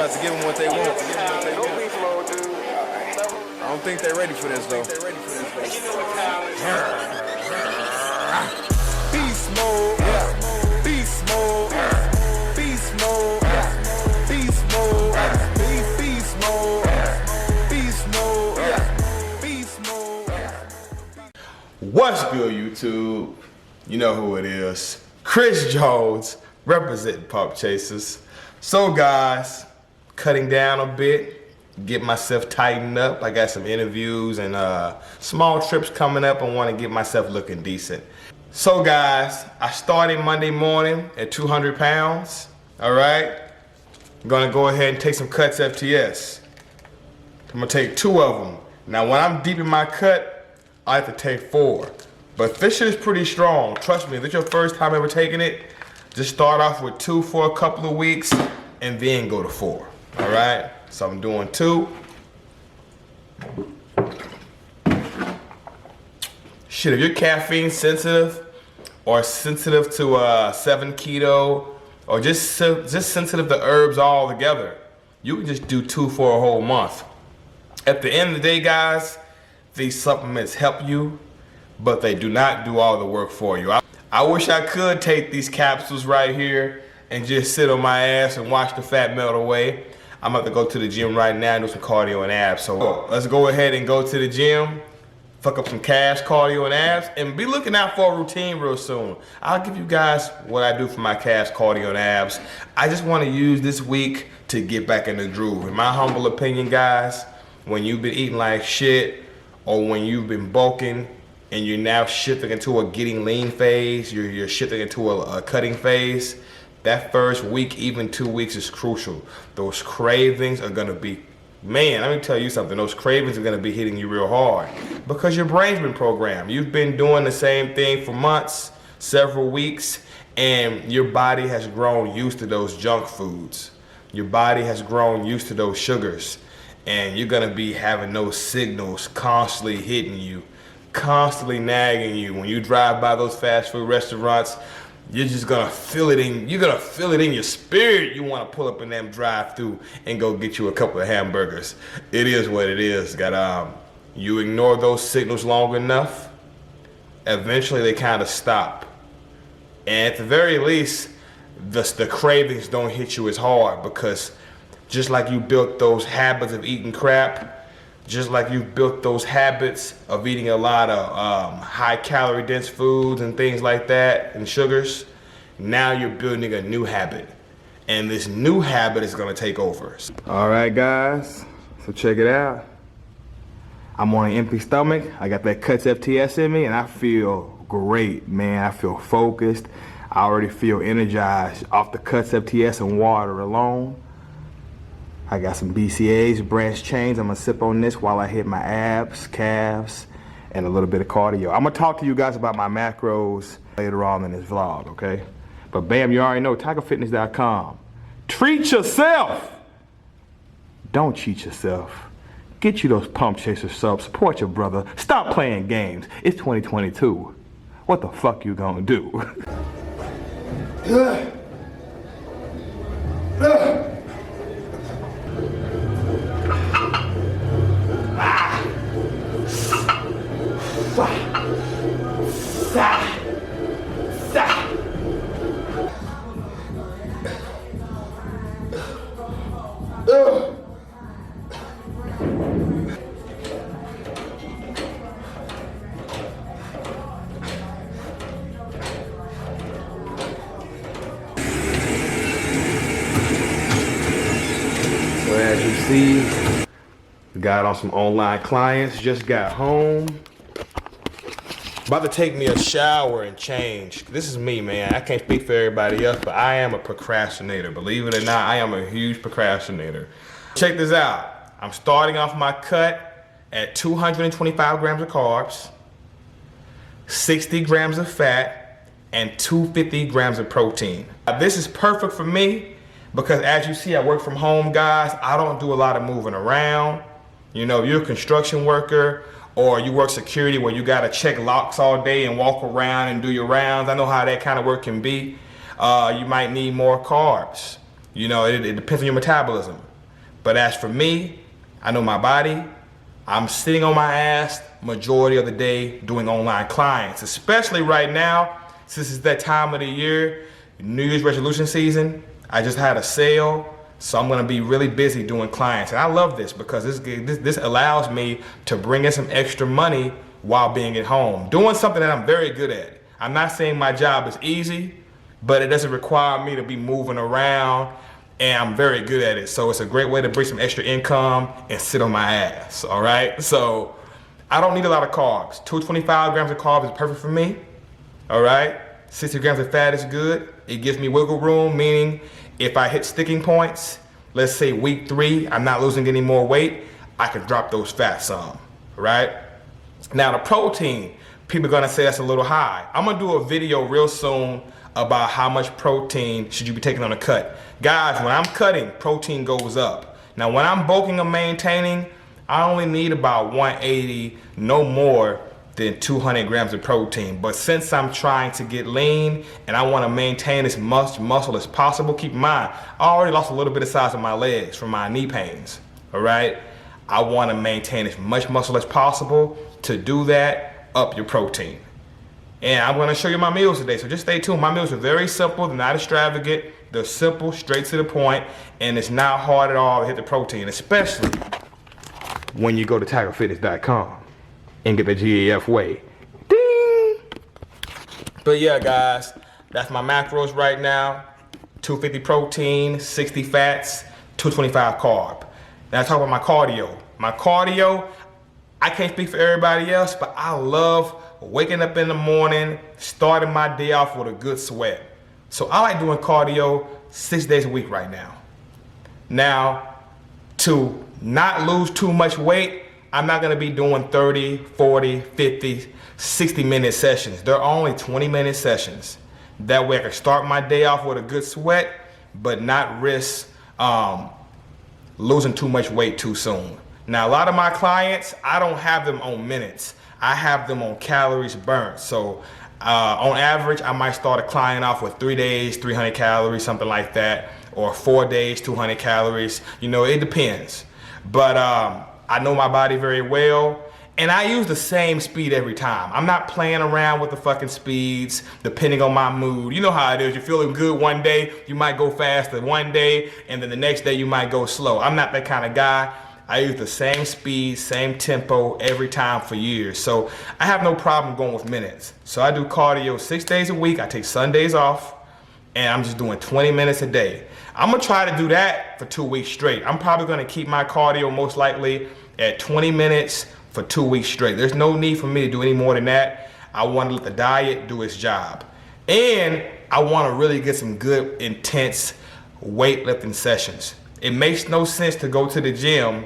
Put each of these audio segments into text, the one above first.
about to give them what they want. I don't think they're ready for this though. Beast mode, beast mode, beast mode, beast mode, beast mode, beast mode, beast mode. What's good, YouTube? You know who it is. Chris Jones, representing Pump Chasers. So guys, cutting down a bit, get myself tightened up. I got some interviews and small trips coming up and want to get myself looking decent. So guys, I started Monday morning at 200 pounds, all right? I'm gonna go ahead and take some cuts FTS. I'm gonna take 2 of them. Now when I'm deep in my cut, I have to take 4. But this shit is pretty strong. Trust me, if it's your first time ever taking it, just start off with 2 for a couple of weeks and then go to 4, all right? So I'm doing 2. Shit, if you're caffeine sensitive or sensitive to 7 keto or just sensitive to herbs altogether, you can just do 2 for a whole month. At the end of the day, guys, these supplements help you, but they do not do all the work for you. I wish I could take these capsules right here and just sit on my ass and watch the fat melt away. I'm about to go to the gym right now and do some cardio and abs. So let's go ahead and go to the gym, fuck up some calves, cardio and abs, and be looking out for a routine real soon. I'll give you guys what I do for my calves, cardio and abs. I just want to use this week to get back in the groove. In my humble opinion, guys, when you've been eating like shit or when you've been bulking, and you're now shifting into a getting lean phase, you're shifting into a cutting phase, that first week, even 2 weeks is crucial. Those cravings are gonna be, man, let me tell you something, those cravings are gonna be hitting you real hard because your brain's been programmed. You've been doing the same thing for months, several weeks, and your body has grown used to those junk foods. Your body has grown used to those sugars, and you're gonna be having those signals constantly hitting you, constantly nagging you. When you drive by those fast food restaurants, you're just gonna feel it in, you're gonna feel it in your spirit. You wanna pull up in them drive-through and go get you a couple of hamburgers. It is what it is. You ignore those signals long enough, eventually they kind of stop. And at the very least, the cravings don't hit you as hard, because just like you built those habits of eating crap, just like you've built those habits of eating a lot of high calorie dense foods and things like that and sugars, now you're building a new habit. And this new habit is gonna take over. All right, guys, so check it out. I'm on an empty stomach. I got that Cuts FTS in me and I feel great, man. I feel focused. I already feel energized off the Cuts FTS and water alone. I got some BCAAs, branch chains. I'm gonna sip on this while I hit my abs, calves, and a little bit of cardio. I'm gonna talk to you guys about my macros later on in this vlog, okay? But bam, you already know, TigerFitness.com. Treat yourself! Don't cheat yourself. Get you those Pump Chaser subs, support your brother. Stop playing games. It's 2022. What the fuck you gonna do? So as you see, got on some online clients, just got home. About to take me a shower and change. This is me, man. I can't speak for everybody else, but I am a procrastinator. Believe it or not, I am a huge procrastinator. Check this out. I'm starting off my cut at 225 grams of carbs, 60 grams of fat, and 250 grams of protein. This is perfect for me because as you see, I work from home, guys. I don't do a lot of moving around. You know, you're a construction worker or you work security where you gotta check locks all day and walk around and do your rounds. I know how that kind of work can be. You might need more carbs. You know, it depends on your metabolism. But as for me, I know my body. I'm sitting on my ass majority of the day doing online clients, especially right now, since it's that time of the year, New Year's resolution season. I just had a sale, so I'm gonna be really busy doing clients. And I love this because this allows me to bring in some extra money while being at home, doing something that I'm very good at. I'm not saying my job is easy, but it doesn't require me to be moving around, and I'm very good at it. So it's a great way to bring some extra income and sit on my ass, all right? So I don't need a lot of carbs. 225 grams of carbs is perfect for me, all right? 60 grams of fat is good. It gives me wiggle room, meaning if I hit sticking points, let's say week 3, I'm not losing any more weight, I can drop those fats some, right? Now the protein, people are gonna say that's a little high. I'm gonna do a video real soon about how much protein should you be taking on a cut. Guys, when I'm cutting, protein goes up. Now when I'm bulking or maintaining, I only need about 180, no more than 200 grams of protein. But since I'm trying to get lean and I wanna maintain as much muscle as possible, keep in mind, I already lost a little bit of size of my legs from my knee pains, all right? I wanna maintain as much muscle as possible. To do that, up your protein. And I'm gonna show you my meals today, so just stay tuned. My meals are very simple, they're not extravagant, they're simple, straight to the point, and it's not hard at all to hit the protein, especially when you go to TigerFitness.com and get the GAF way. Ding! But yeah, guys, that's my macros right now. 250 protein, 60 fats, 225 carb. Now I talk about my cardio. My cardio, I can't speak for everybody else, but I love waking up in the morning, starting my day off with a good sweat. So I like doing cardio 6 days a week right now. Now, to not lose too much weight, I'm not gonna be doing 30, 40, 50, 60-minute sessions. They're only 20-minute sessions. That way I can start my day off with a good sweat, but not risk losing too much weight too soon. Now, a lot of my clients, I don't have them on minutes. I have them on calories burnt. So on average, I might start a client off with 3 days, 300 calories, something like that, or 4 days, 200 calories. You know, it depends. But I know my body very well, and I use the same speed every time. I'm not playing around with the fucking speeds, depending on my mood. You know how it is. You're feeling good one day, you might go faster one day, and then the next day you might go slow. I'm not that kind of guy. I use the same speed, same tempo every time for years. So I have no problem going with minutes. So I do cardio 6 days a week. I take Sundays off, and I'm just doing 20 minutes a day. I'm gonna try to do that for 2 weeks straight. I'm probably gonna keep my cardio most likely at 20 minutes for 2 weeks straight. There's no need for me to do any more than that. I wanna let the diet do its job. And I wanna really get some good, intense weightlifting sessions. It makes no sense to go to the gym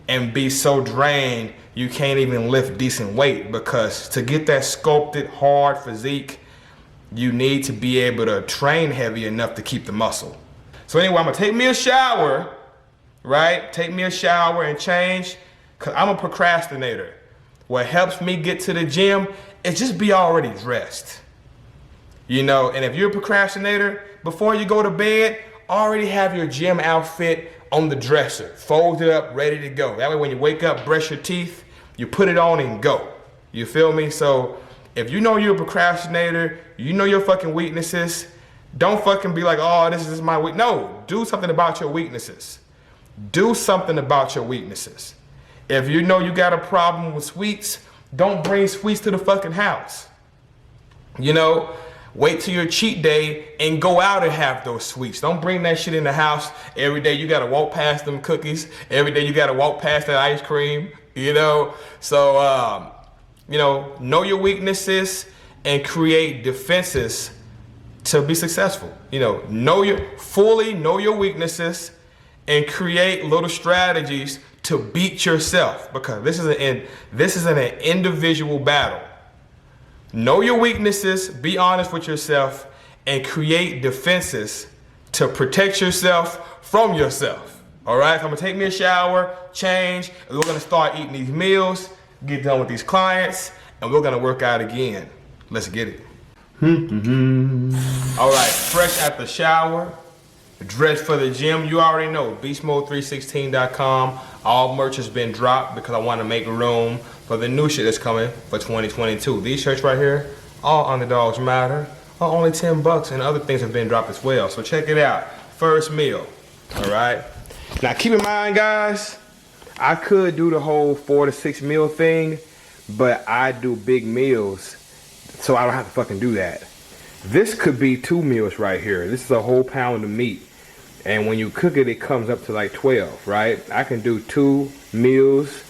and be so drained you can't even lift decent weight, because to get that sculpted, hard physique, you need to be able to train heavy enough to keep the muscle. So anyway, I'm gonna take me a shower, right? Take me a shower and change, because I'm a procrastinator. What helps me get to the gym is just be already dressed. You know, and if you're a procrastinator, before you go to bed, already have your gym outfit on the dresser, folded up, ready to go. That way when you wake up, brush your teeth, you put it on and go. You feel me? So if you know you're a procrastinator, you know your fucking weaknesses, don't fucking be like, oh, this is my weak. No, do something about your weaknesses. Do something about your weaknesses. If you know you got a problem with sweets, don't bring sweets to the fucking house. You know, wait till your cheat day and go out and have those sweets. Don't bring that shit in the house. Every day you gotta walk past them cookies. Every day you gotta walk past that ice cream, you know? So, you know your weaknesses and create defenses to be successful. You know, fully know your weaknesses and create little strategies to beat yourself, because this is an individual battle. Know your weaknesses, be honest with yourself, and create defenses to protect yourself from yourself. All right, so I'm gonna take me a shower, change, and we're gonna start eating these meals, get done with these clients, and we're gonna work out again. Let's get it. All right, fresh out the shower, Dress for the gym, you already know. BeastMode316.com. All merch has been dropped because I want to make room for the new shit that's coming for 2022. These shirts right here, all Underdogs Matter, are only 10 bucks, and other things have been dropped as well. So check it out. First meal. All right. Now keep in mind, guys, I could do the whole 4 to 6 meal thing, but I do big meals, so I don't have to fucking do that. This could be 2 meals right here. This is a whole pound of meat. And when you cook it, it comes up to like 12, right? I can do 2 meals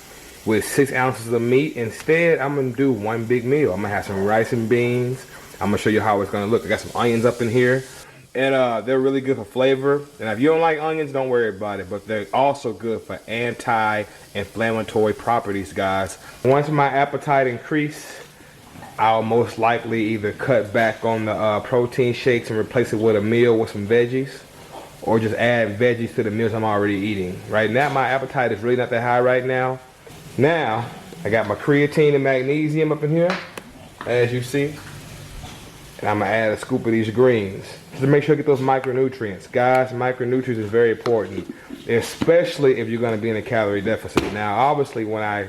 with 6 ounces of meat. Instead, I'm gonna do 1 big meal. I'm gonna have some rice and beans. I'm gonna show you how it's gonna look. I got some onions up in here. And they're really good for flavor. And if you don't like onions, don't worry about it. But they're also good for anti-inflammatory properties, guys. Once my appetite increases, I'll most likely either cut back on the protein shakes and replace it with a meal with some veggies, or just add veggies to the meals I'm already eating. Right now, my appetite is really not that high right now. Now, I got my creatine and magnesium up in here, as you see. And I'm gonna add a scoop of these greens, just to make sure I get those micronutrients. Guys, micronutrients is very important, especially if you're gonna be in a calorie deficit. Now, obviously, when I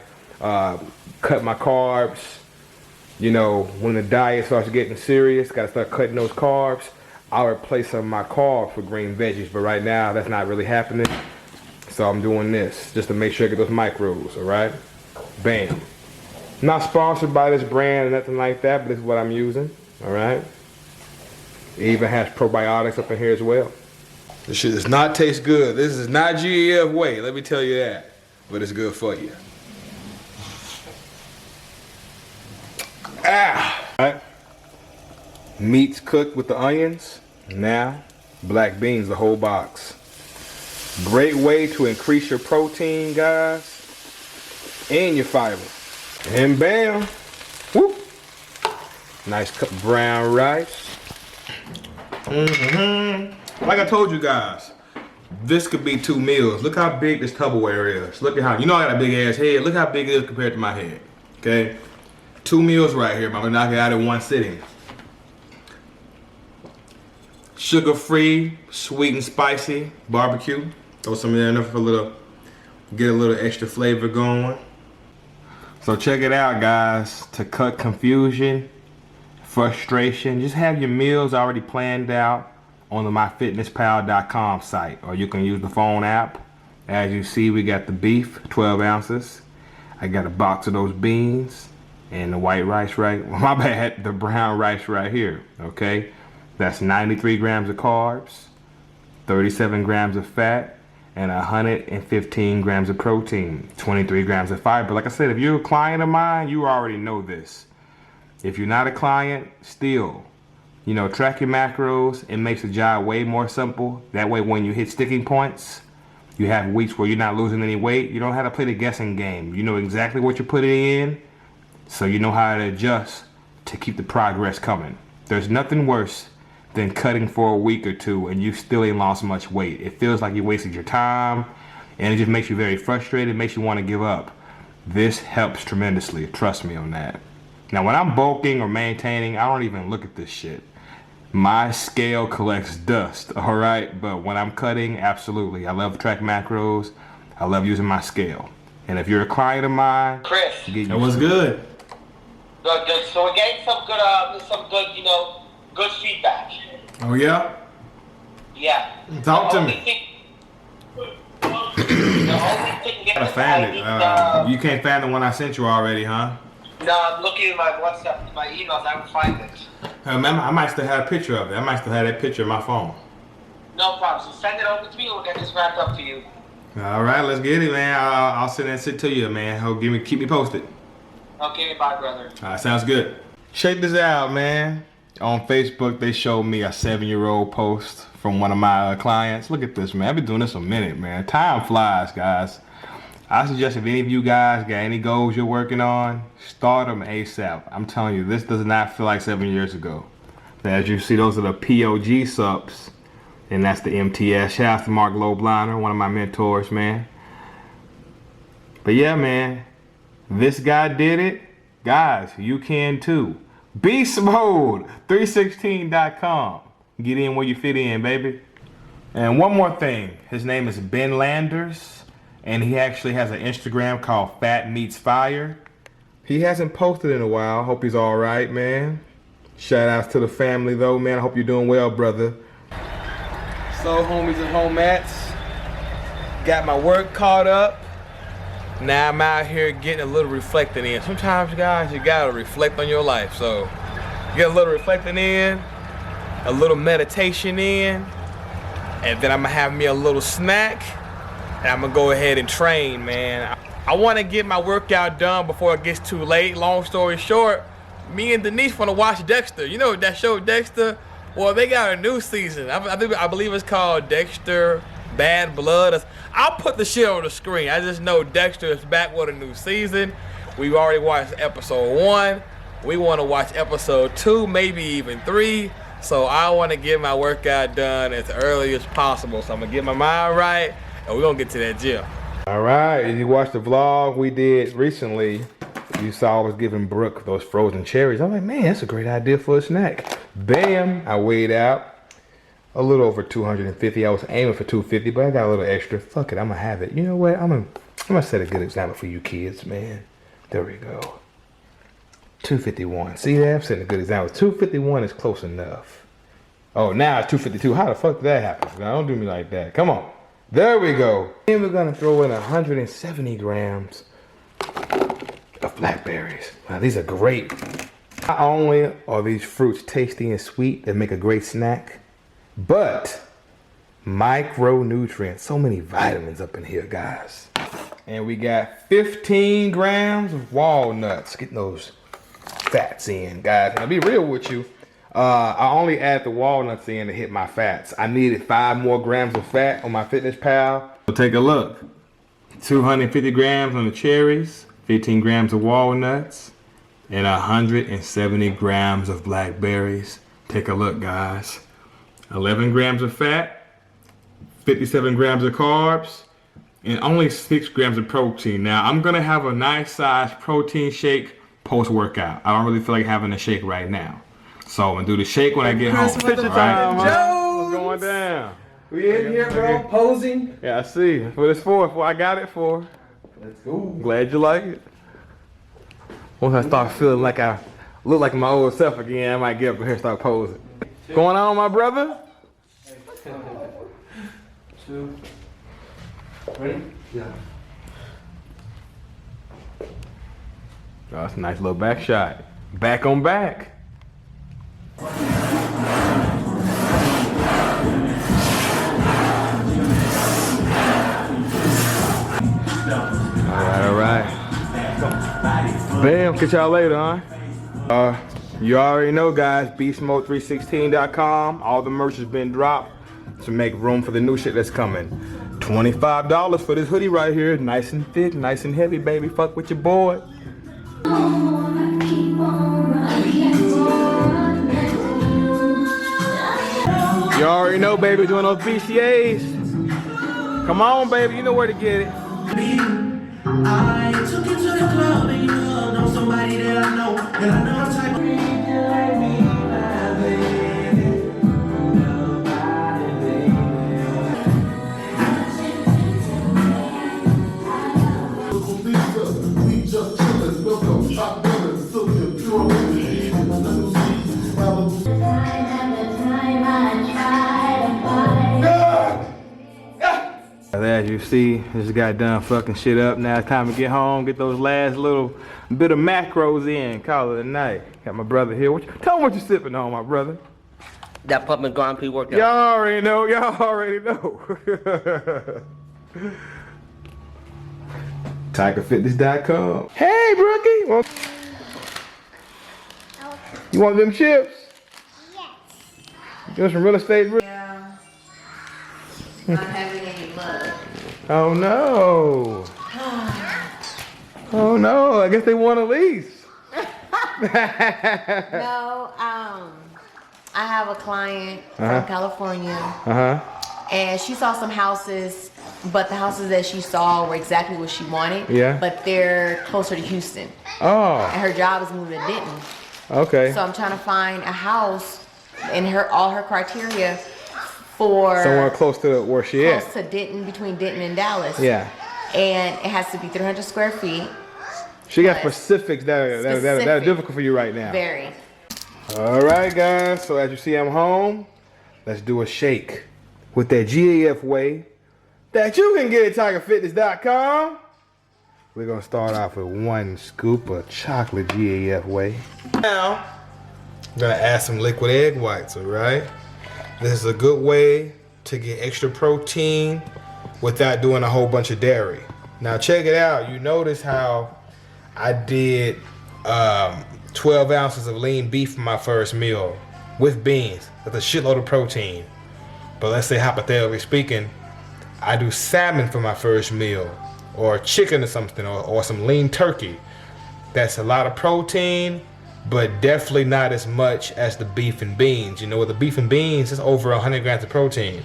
cut my carbs, you know, when the diet starts getting serious, gotta start cutting those carbs, I'll replace some of my carbs with green veggies, but right now that's not really happening. So I'm doing this just to make sure I get those micros, all right? Bam. Not sponsored by this brand or nothing like that, but this is what I'm using, all right? It even has probiotics up in here as well. This shit does not taste good. This is not GEF whey, let me tell you that, but it's good for you. Ah! All right. Meat's cooked with the onions. Now, black beans, the whole box. Great way to increase your protein, guys, and your fiber. And bam, whoop. Nice cup of brown rice. Like I told you guys, this could be 2 meals. Look how big this Tupperware is. Look at how, you know I got a big ass head. Look how big it is compared to my head, okay? 2 meals right here, but I'm gonna knock it out in one sitting. Sugar-free, sweet and spicy barbecue. Throw some in there for a little, get a little extra flavor going. So check it out, guys. To cut confusion, frustration, just have your meals already planned out on the myfitnesspal.com site, or you can use the phone app. As you see, we got the beef, 12 ounces. I got a box of those beans and the white rice right, well, my bad, the brown rice right here, okay? That's 93 grams of carbs, 37 grams of fat, and 115 grams of protein, 23 grams of fiber. Like I said, if you're a client of mine, you already know this. If you're not a client, still, you know, track your macros. It makes the job way more simple. That way, when you hit sticking points, you have weeks where you're not losing any weight. You don't have to play the guessing game. You know exactly what you're putting in, so you know how to adjust to keep the progress coming. There's nothing worse than cutting for a week or 2 and you still ain't lost much weight. It feels like you wasted your time, and it just makes you very frustrated, makes you want to give up. This helps tremendously, trust me on that. Now when I'm bulking or maintaining, I don't even look at this shit. My scale collects dust, all right? But when I'm cutting, absolutely. I love to track macros. I love using my scale. And if you're a client of mine, Chris, that was good. Good. So we're getting some good, you know, good feedback. Oh yeah? Yeah. Talk to me. Gotta find it. You can't find the one I sent you already, huh? No, I'm looking at my WhatsApp, my emails. I don't find it. I might still have a picture of it. I might still have that picture in my phone. No problem. So send it over to me, and we'll get this wrapped up to you. All right, let's get it, man. I'll send that shit to you, man. Keep me posted. Okay, bye, brother. All right, sounds good. Check this out, man. On Facebook, they showed me a 7-year-old post from one of my clients. Look at this, man. I've been doing this a minute, man. Time flies, guys. I suggest if any of you guys got any goals you're working on, start them ASAP. I'm telling you, this does not feel like 7 years ago. As you see, those are the POG subs, and that's the MTS. Shout out to Mark Lobliner, one of my mentors, man. But yeah, man, this guy did it. Guys, you can too. BeastMode316.com. Get in where you fit in, baby. And one more thing, his name is Ben Landers, and he actually has an Instagram called Fat Meets Fire. He hasn't posted in a while. Hope he's all right, man. Shout outs to the family though, man. I hope you're doing well, brother. So homies and homettes, got my work caught up. Now I'm out here getting a little reflecting in. Sometimes, guys, you gotta reflect on your life. So get a little reflecting in, a little meditation in, and then I'm gonna have me a little snack, and I'm gonna go ahead and train, man. I wanna get my workout done before it gets too late. Long story short, me and Denise wanna watch Dexter. You know that show Dexter? Well, they got a new season. I believe it's called Dexter Bad Blood. I'll put the shit on the screen. I just know Dexter is back with a new season. We've already watched episode 1. We want to watch episode 2, maybe even 3. So I want to get my workout done as early as possible. So I'm going to get my mind right, and we're going to get to that gym. All right, if you watched the vlog we did recently, you saw I was giving Brooke those frozen cherries. I'm like, man, that's a great idea for a snack. Bam, I weighed out. A little over 250. I was aiming for 250, but I got a little extra. Fuck it, I'm gonna have it. You know what? I'm gonna set a good example for you kids, man. There we go. 251. See that? I'm setting a good example. 251 is close enough. Oh, now it's 252. How the fuck did that happen? Now, don't do me like that. Come on. There we go. Then we're gonna throw in 170 grams of blackberries. Now, these are great. Not only are these fruits tasty and sweet, they make a great snack, but micronutrients, so many vitamins up in here, guys. And we got 15 grams of walnuts, getting those fats in, guys. And I'll be real with you, I only add the walnuts in to hit my fats. I needed 5 more grams of fat on my Fitness Pal. So take a look. 250 grams on the cherries, 15 grams of walnuts, and 170 grams of blackberries. Take a look, guys. 11 grams of fat, 57 grams of carbs, and only 6 grams of protein. Now, I'm gonna have a nice size protein shake post-workout. I don't really feel like having a shake right now. So I'm gonna do the shake when I get home. Picture time, What's going down? We in here, bro, posing. Yeah, I see. What it's for, what I got it for. Let's go. Glad you like it. Once I start feeling like I look like my old self again, I might get up here and start posing. Going on, my brother? 2. Ready? Yeah. Oh, that's a nice little back shot. Back on back. All right. Bam, catch y'all later, huh? You already know, guys, beastmode316.com. All the merch has been dropped to make room for the new shit that's coming. $25 for this hoodie right here. Nice and thick, nice and heavy, baby. Fuck with your boy. You already know, baby, doing those BCAs. Come on, baby, you know where to get it. I took you to the club and you know somebody that I know, and I know the type of As you see, this guy done fucking shit up. Now it's time to get home, get those last little bit of macros in, call it a night. Got my brother here. Tell him what you sipping on, my brother. That Pump and Grind pre-workout. Y'all already know. Y'all already know. TigerFitness.com. Hey, Brookie. You want them chips? Yes. You want some real estate? Yeah. Not having any mud. Oh no. Oh no. I guess they want a lease. No, I have a client from California. And she saw some houses, but the houses that she saw were exactly what she wanted. Yeah. But they're closer to Houston. Oh. And her job is moving to Denton. Okay. So I'm trying to find a house in all her criteria for somewhere close to where she close at. to Denton, between Denton and Dallas. Yeah. And it has to be 300 square feet. She got Plus specifics that are difficult for you right now. Very. All right, guys. So as you see, I'm home. Let's do a shake with that GAF way that you can get at TigerFitness.com. We're gonna start off with 1 scoop of chocolate GAF way. Now, I'm gonna add some liquid egg whites. All right. This is a good way to get extra protein without doing a whole bunch of dairy. Now check it out. You notice how I did 12 ounces of lean beef for my first meal with beans. That's a shitload of protein. But let's say hypothetically speaking, I do salmon for my first meal, or chicken or something, or some lean turkey. That's a lot of protein, but definitely not as much as the beef and beans. You know, with the beef and beans, it's over 100 grams of protein.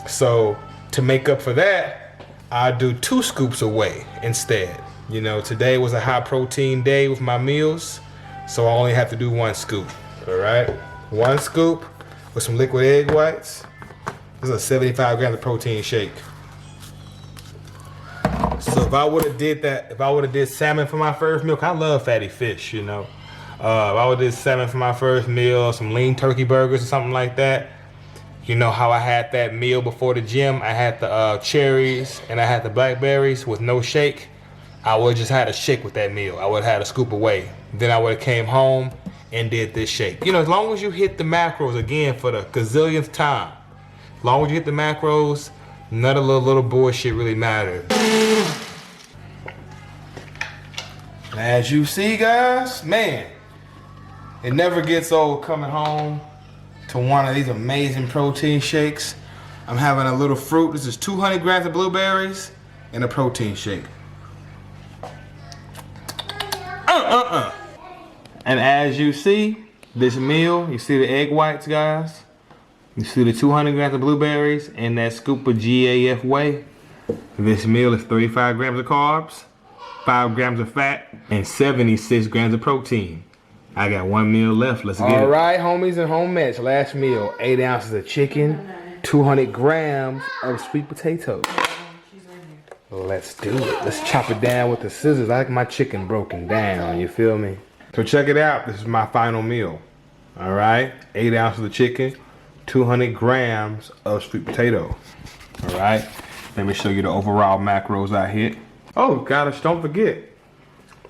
So to make up for that, I do 2 scoops of whey instead. You know, today was a high protein day with my meals, so I only have to do 1 scoop. All right, 1 scoop with some liquid egg whites. This is a 75 grams of protein shake. So if I would have did that, if I would have did salmon for my first meal, 'cause I love fatty fish, you know. If I would have did salmon for my first meal, some lean turkey burgers or something like that. You know how I had that meal before the gym? I had the cherries and I had the blackberries with no shake. I would have just had a shake with that meal. I would have had a scoop away. Then I would have came home and did this shake. You know, as long as you hit the macros again for the gazillionth time, as long as you hit the macros, none of the little bullshit really matters. As you see, guys, man, it never gets old coming home to one of these amazing protein shakes. I'm having a little fruit. This is 200 grams of blueberries and a protein shake. And as you see, this meal, you see the egg whites, guys. You see the 200 grams of blueberries and that scoop of GAF whey. This meal is 35 grams of carbs, 5 grams of fat, and 76 grams of protein. I got 1 meal left. Let's get it. All right, homies and homettes. Last meal, 8 ounces of chicken, 200 grams of sweet potatoes. Let's do it. Let's chop it down with the scissors. I like my chicken broken down, you feel me? So check it out. This is my final meal. All right, 8 ounces of chicken, 200 grams of sweet potato. All right, let me show you the overall macros I hit. Oh, gosh, don't forget.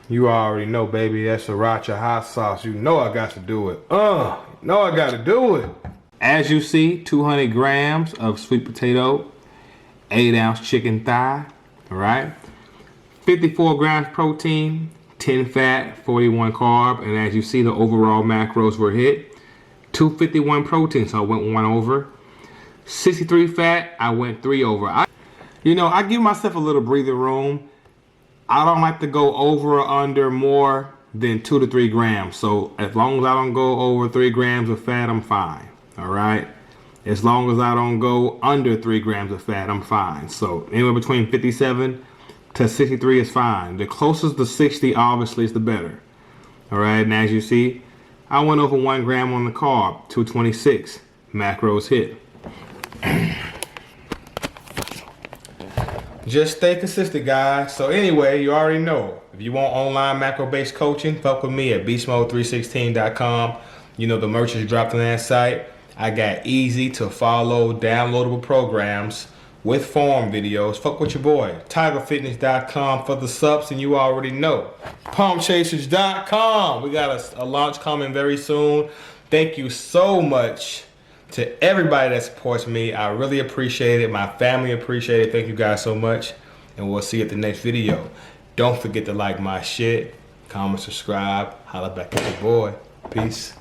You already know, baby, that sriracha hot sauce. You know I got to do it. No, I got to do it. As you see, 200 grams of sweet potato, 8 ounce chicken thigh, all right? 54 grams protein, 10 fat, 41 carb, and as you see, the overall macros were hit. 251 protein, so I went 1 over. 63 fat, I went 3 over. I give myself a little breathing room. I don't like to go over or under more than 2 to 3 grams. So as long as I don't go over 3 grams of fat, I'm fine. All right. As long as I don't go under 3 grams of fat, I'm fine. So anywhere between 57 to 63 is fine. The closest to 60, obviously, is the better. All right. And as you see, I went over 1 gram on the carb, 226. Macros hit. Just stay consistent, guys. So anyway, you already know. If you want online macro-based coaching, fuck with me at beastmode316.com. You know the merch is dropped on that site. I got easy to follow downloadable programs with form videos. Fuck with your boy. TigerFitness.com for the subs, and you already know. PumpChasers.com. We got a launch coming very soon. Thank you so much to everybody that supports me. I really appreciate it. My family appreciate it. Thank you guys so much. And we'll see you at the next video. Don't forget to like my shit, comment, subscribe, holla back at your boy. Peace.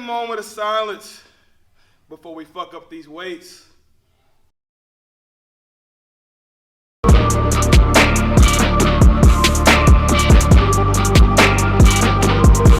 moment of silence before we fuck up these weights.